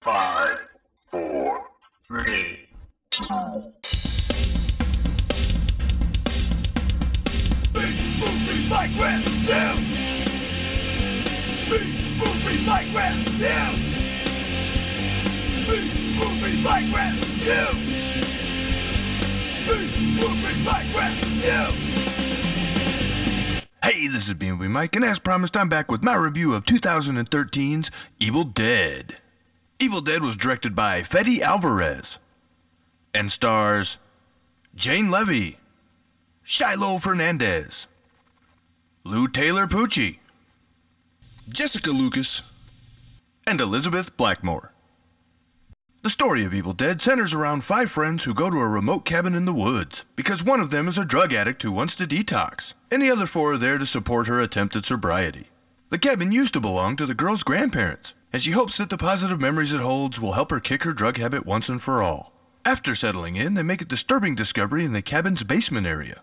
5, 4, 3, 2. BMOVIEMIKE reviews. BMOVIEMIKE reviews. BMOVIEMIKE reviews. BMOVIEMIKE reviews. Hey, this is BMOVIEMIKE, and as promised, I'm back with my review of 2013's Evil Dead. Evil Dead was directed by Fede Alvarez and stars Jane Levy, Shiloh Fernandez, Lou Taylor Pucci, Jessica Lucas, and Elizabeth Blackmore. The story of Evil Dead centers around 5 friends who go to a remote cabin in the woods because one of them is a drug addict who wants to detox, and the other 4 are there to support her attempt at sobriety. The cabin used to belong to the girl's grandparents, and she hopes that the positive memories it holds will help her kick her drug habit once and for all. After settling in, they make a disturbing discovery in the cabin's basement area.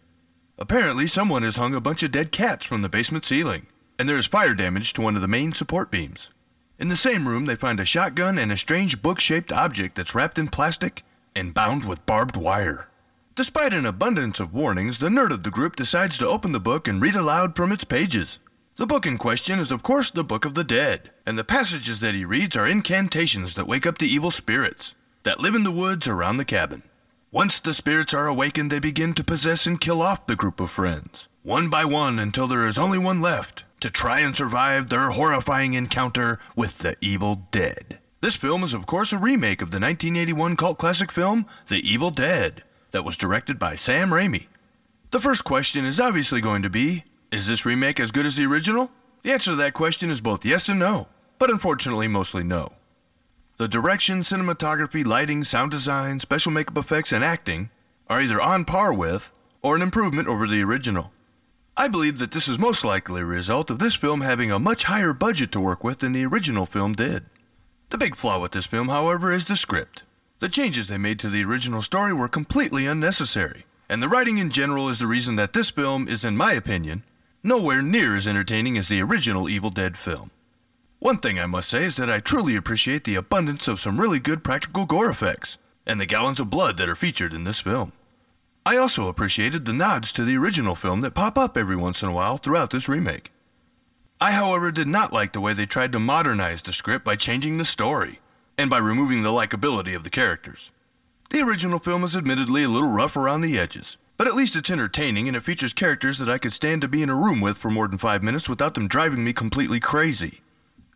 Apparently, someone has hung a bunch of dead cats from the basement ceiling, and there is fire damage to one of the main support beams. In the same room, they find a shotgun and a strange book-shaped object that's wrapped in plastic and bound with barbed wire. Despite an abundance of warnings, the nerd of the group decides to open the book and read aloud from its pages. The book in question is, of course, the Book of the Dead, and the passages that he reads are incantations that wake up the evil spirits that live in the woods around the cabin. Once the spirits are awakened, they begin to possess and kill off the group of friends, one by one until there is only one left to try and survive their horrifying encounter with the Evil Dead. This film is, of course, a remake of the 1981 cult classic film, The Evil Dead, that was directed by Sam Raimi. The first question is obviously going to be, is this remake as good as the original? The answer to that question is both yes and no, but unfortunately mostly no. The direction, cinematography, lighting, sound design, special makeup effects, and acting are either on par with or an improvement over the original. I believe that this is most likely a result of this film having a much higher budget to work with than the original film did. The big flaw with this film, however, is the script. The changes they made to the original story were completely unnecessary, and the writing in general is the reason that this film is, in my opinion, nowhere near as entertaining as the original Evil Dead film. One thing I must say is that I truly appreciate the abundance of some really good practical gore effects, and the gallons of blood that are featured in this film. I also appreciated the nods to the original film that pop up every once in a while throughout this remake. I, however, did not like the way they tried to modernize the script by changing the story, and by removing the likability of the characters. The original film is admittedly a little rough around the edges, but at least it's entertaining and it features characters that I could stand to be in a room with for more than 5 minutes without them driving me completely crazy.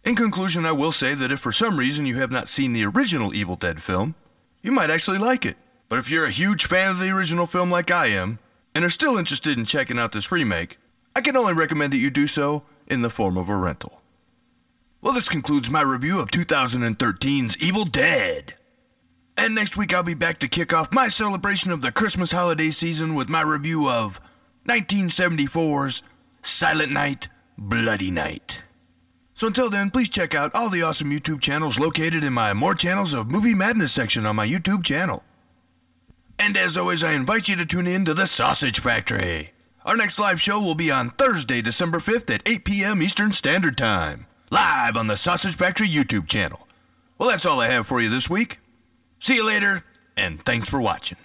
In conclusion, I will say that if for some reason you have not seen the original Evil Dead film, you might actually like it. But if you're a huge fan of the original film like I am, and are still interested in checking out this remake, I can only recommend that you do so in the form of a rental. Well, this concludes my review of 2013's Evil Dead. And next week I'll be back to kick off my celebration of the Christmas holiday season with my review of 1974's Silent Night, Bloody Night. So until then, please check out all the awesome YouTube channels located in my More Channels of Movie Madness section on my YouTube channel. And as always, I invite you to tune in to The Sausage Factory. Our next live show will be on Thursday, December 5th at 8 p.m. Eastern Standard Time, live on The Sausage Factory YouTube channel. Well, that's all I have for you this week. See you later, and thanks for watching.